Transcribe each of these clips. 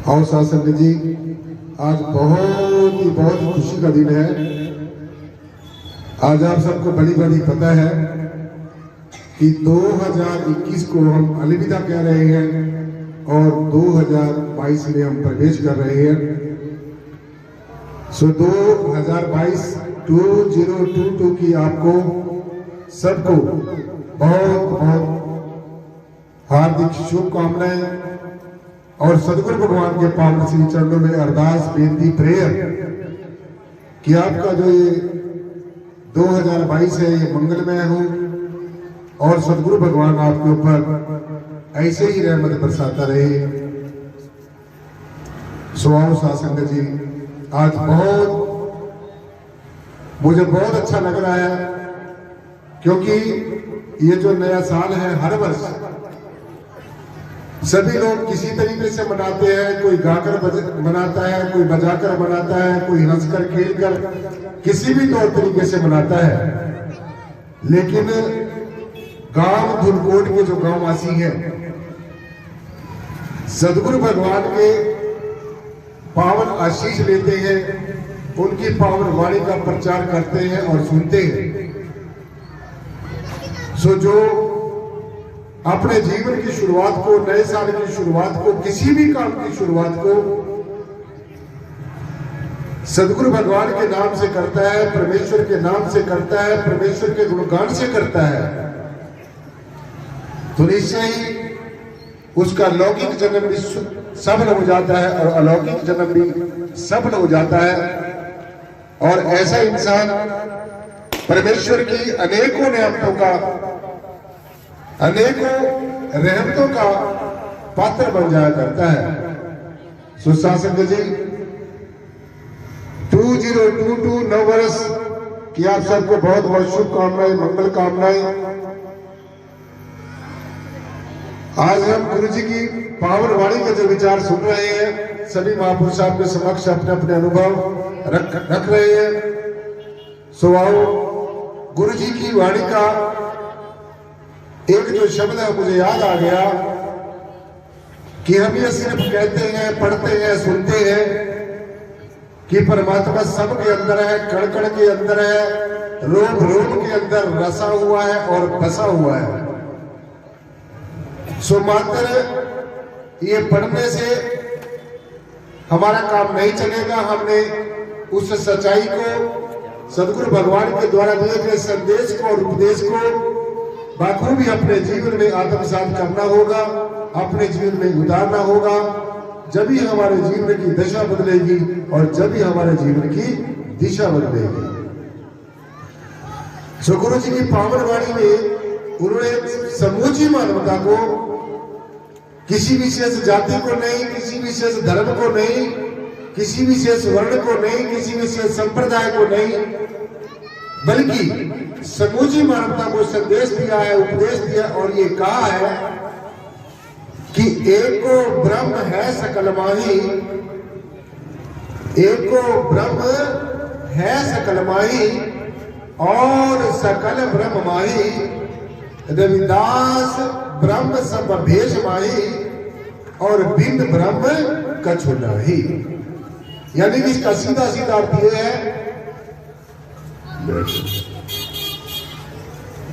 और शासन जी, आज बहुत खुशी का दिन है। आज आप सबको बड़ी पता है कि 2021 को हम अलविदा कह रहे हैं और 2022 में हम प्रवेश कर रहे हैं। सो 2022 2022 की आपको सबको बहुत हार्दिक शुभकामनाएं और सदगुरु भगवान के पावन श्री चरणों में अरदास बेनती प्रेयर कि आपका जो ये 2022 है ये मंगलमय हो और सदगुरु भगवान आपके ऊपर ऐसे ही रहमत बरसाता रहे। सुहाओ सासंग जी, आज मुझे बहुत अच्छा लग रहा है क्योंकि ये जो नया साल है हर वर्ष सभी लोग किसी तरीके से मनाते हैं। कोई गाकर मनाता है, कोई बजाकर मनाता है, कोई हंसकर खेलकर, किसी भी तौर तरीके से मनाता है। लेकिन गांव धुलकोट के जो गांववासी हैं सदगुरु भगवान के पावन आशीष लेते हैं, उनकी पावन वाणी का प्रचार करते हैं और सुनते हैं। सो जो अपने जीवन की शुरुआत को, नए साल की शुरुआत को, किसी भी काम की शुरुआत को सदगुरु भगवान के नाम से करता है, परमेश्वर के नाम से करता है, परमेश्वर के गुणगान से करता है, तो निश्चय ही उसका लौकिक जन्म भी सफल हो जाता है और अलौकिक जन्म भी सफल हो जाता है। और ऐसा इंसान परमेश्वर की अनेकों नेमतों का, अनेकों रहमतों का पात्र बन जाया करता है। सुशासन जी, 2022 नव वर्ष की आप सबको बहुत शुभकामनाएं, मंगल कामनाएं। आज हम गुरु जी की पावन वाणी के जो विचार सुन रहे हैं, सभी महापुरुष आपके समक्ष अपने अपने अनुभव रख रहे हैं। सो आओ, गुरु जी की वाणी का एक जो शब्द है मुझे याद आ गया कि हम ये सिर्फ कहते हैं, पढ़ते हैं, सुनते हैं कि परमात्मा सब के अंदर है, कण कण के अंदर है, रोम रोम के अंदर रसा हुआ है और बसा हुआ है। सो मात्र ये पढ़ने से हमारा काम नहीं चलेगा। हमने उस सच्चाई को, सदगुरु भगवान के द्वारा दिए गए संदेश को और उपदेश को बाखूबी अपने जीवन में आत्मसात करना होगा, अपने जीवन में उतारना होगा। जब ही हमारे जीवन की दशा बदलेगी और जब ही हमारे जीवन की दिशा बदलेगी। सो गुरु जी की पावन वाणी में उन्होंने समूची मानवता को, किसी विशेष जाति को नहीं, किसी विशेष धर्म को नहीं, किसी विशेष वर्ण को नहीं, किसी विशेष संप्रदाय को नहीं, बल्कि समूची मानवता को संदेश दिया है, उपदेश दिया और ये कहा है कि एको ब्रह्म है सकल माही, एको ब्रह्म है सकल माही और सकल ब्रह्म माही, रविदास ब्रह्म सब भेष माही और बिन ब्रह्म कछु नाही। यानी कि इसका सीधा अर्थ ये है,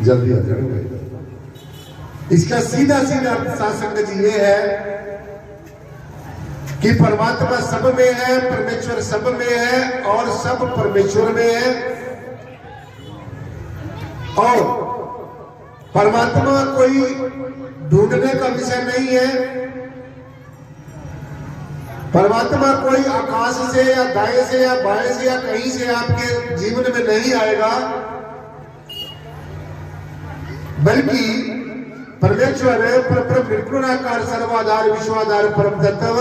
जल्दी आ जाओ। इसका सीधा शासन जी ये है कि परमात्मा सब में है, परमेश्वर सब में है और सब परमेश्वर में है। और परमात्मा कोई ढूंढने का विषय नहीं है। परमात्मा कोई आकाश से या दाएं से या बाएं से या कहीं से आपके जीवन में नहीं आएगा, बल्कि परमेश्वर परब्रह्म निर्गुणाकार सर्वाधार विश्वाधार परम तत्व,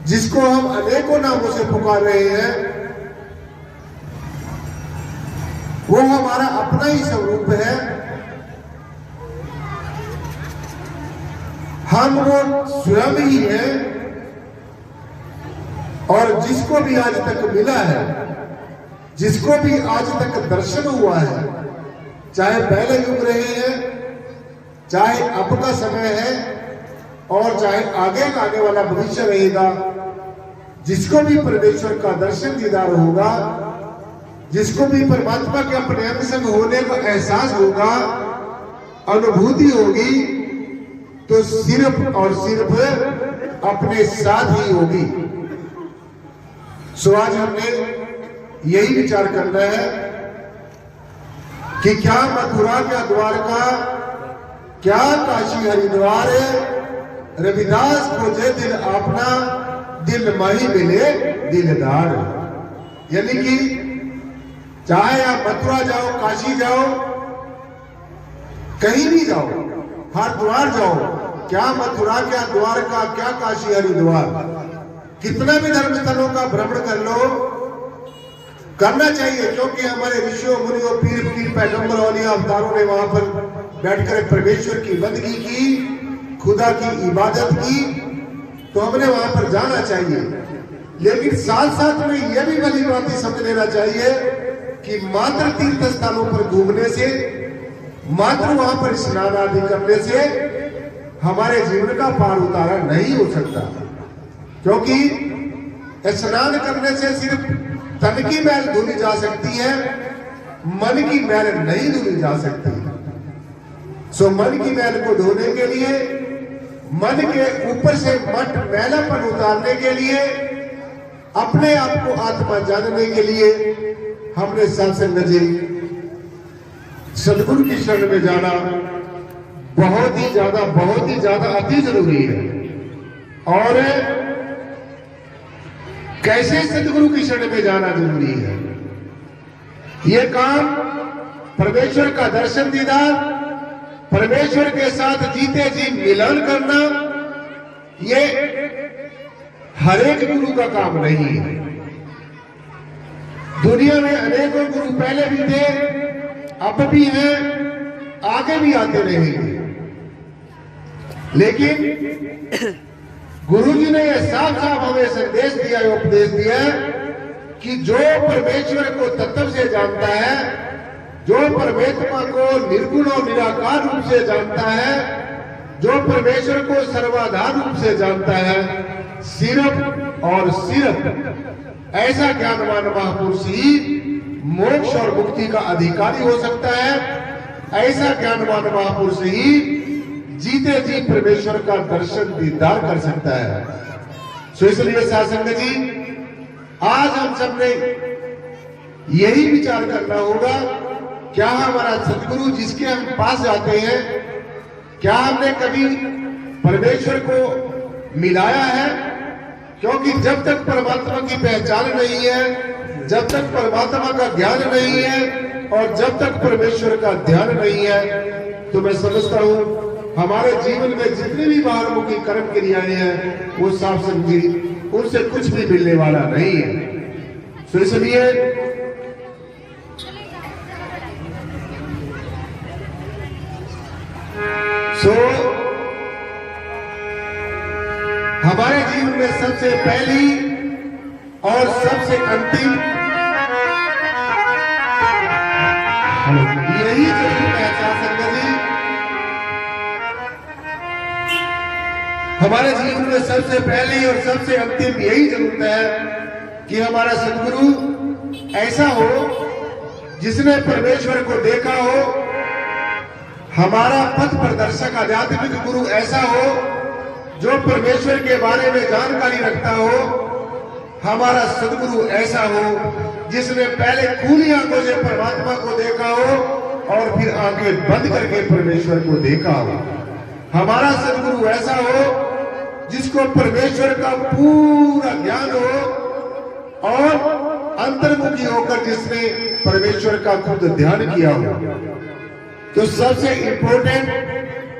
जिसको हम अनेकों नामों से पुकार रहे हैं, वो हमारा अपना ही स्वरूप है। हम वो स्वयं ही है और जिसको भी आज तक मिला है, जिसको भी आज तक दर्शन हुआ है, चाहे पहले युग रहे हैं, चाहे अब का समय है, और चाहे आगे का आने वाला भविष्य रहेगा, जिसको भी परमेश्वर का दर्शन दीदार होगा, जिसको भी परमात्मा के अपने अंग संग होने का एहसास होगा, अनुभूति होगी, तो सिर्फ और सिर्फ अपने साथ ही होगी। सो आज हमने यही विचार करना है कि क्या मथुरा, क्या द्वारका, क्या काशी हरिद्वार, रविदास को जे दिल अपना, दिल माही मिले दिलदार। यानी कि चाहे आप मथुरा जाओ, काशी जाओ, कहीं भी जाओ, हरिद्वार जाओ, क्या मथुरा, क्या द्वारका, क्या काशी हरिद्वार, कितना भी धर्म स्थलों का भ्रमण कर लो, करना चाहिए, क्योंकि हमारे ऋषियों, मुनियों, पीर पैगंबर औलिया अवतारों ने वहां पर बैठकर परमेश्वर की बंदगी की, खुदा की इबादत की, तो हमने वहां पर जाना चाहिए। लेकिन साथ साथ में यह भी भली बात समझ लेना चाहिए कि मात्र तीर्थ स्थानों पर घूमने से, मात्र वहां पर स्नान आदि करने से हमारे जीवन का पार उतारा नहीं हो सकता, क्योंकि स्नान करने से सिर्फ तन की मैल धुली जा सकती है, मन की मैल नहीं धुली जा सकती। सो मन की मैल को धोने के लिए, मन के ऊपर से मट मैलापन उतारने के लिए, अपने आप को आत्मा जानने के लिए हमने सत्संग जी सदगुरु की शरण में जाना बहुत ही ज्यादा अति जरूरी है। और कैसे सदगुरु की शरण में जाना जरूरी है, यह काम परमेश्वर का दर्शन दीदार, परमेश्वर के साथ जीते जी मिलन करना, यह हर एक गुरु का काम नहीं है। दुनिया में अनेकों गुरु पहले भी थे, अब भी हैं, आगे भी आते रहेंगे, लेकिन गुरु जी ने यह साफ साफ हमें संदेश दिया, उपदेश दिया कि जो परमेश्वर को तत्व से जानता है, जो परमात्मा को निर्गुण और निराकार रूप से जानता है, जो परमेश्वर को सर्वाधार रूप से जानता है, सिर्फ और सिर्फ ऐसा ज्ञानवान महापुरुष ही मोक्ष और मुक्ति का अधिकारी हो सकता है। ऐसा ज्ञानवान महापुरुष ही जीते जी परमेश्वर का दर्शन दीदार कर सकता है। सो इसलिए साधु जी, आज हम सबने यही विचार करना होगा, क्या हमारा सदगुरु जिसके हम पास जाते हैं, क्या हमने कभी परमेश्वर को मिलाया है? क्योंकि जब तक परमात्मा की पहचान नहीं है, जब तक परमात्मा का ज्ञान नहीं है, और जब तक परमेश्वर का ध्यान नहीं है, तो मैं समझता हूं हमारे जीवन में जितनी भी बाहरमुखी कर्म क्रियाएं हैं, वो साफ समझी उनसे कुछ भी मिलने वाला नहीं है। तो इसलिए हमारे जीवन में सबसे पहली और सबसे अंतिम यही जरूरत है संगत जी, हमारे जीवन में सबसे पहली और सबसे अंतिम यही जरूरत है कि हमारा सदगुरु ऐसा हो जिसने परमेश्वर को देखा हो, हमारा पथ प्रदर्शक आध्यात्मिक गुरु ऐसा हो जो परमेश्वर के बारे में जानकारी रखता हो, हमारा सदगुरु ऐसा हो जिसने पहले खुली आंखों से परमात्मा को देखा हो और फिर आंखें बंद करके परमेश्वर को देखा हो। हमारा सदगुरु ऐसा हो जिसको परमेश्वर का पूरा ज्ञान हो और अंतर्मुखी होकर जिसने परमेश्वर का खुद ध्यान किया हो। तो सबसे इंपॉर्टेंट,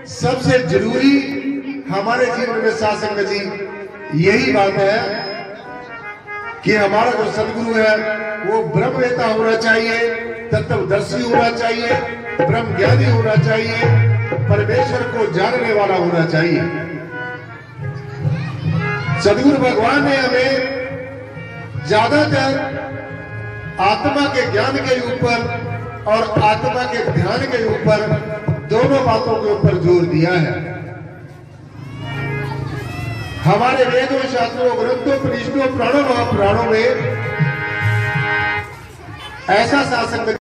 सबसे जरूरी हमारे जीवन में साधु जी यही बात है कि हमारा जो सदगुरु है वो ब्रह्मवेता होना चाहिए, तत्वदर्शी होना चाहिए, ब्रह्म ज्ञानी होना चाहिए, परमेश्वर को जानने वाला होना चाहिए। सदगुरु भगवान ने हमें ज्यादातर आत्मा के ज्ञान के ऊपर और आत्मा के ध्यान के ऊपर, दोनों बातों के ऊपर जोर दिया है। हमारे वेदों, शास्त्रों, ग्रंथों, परिष्ठों, प्राणों, महापुराणों में ऐसा शासन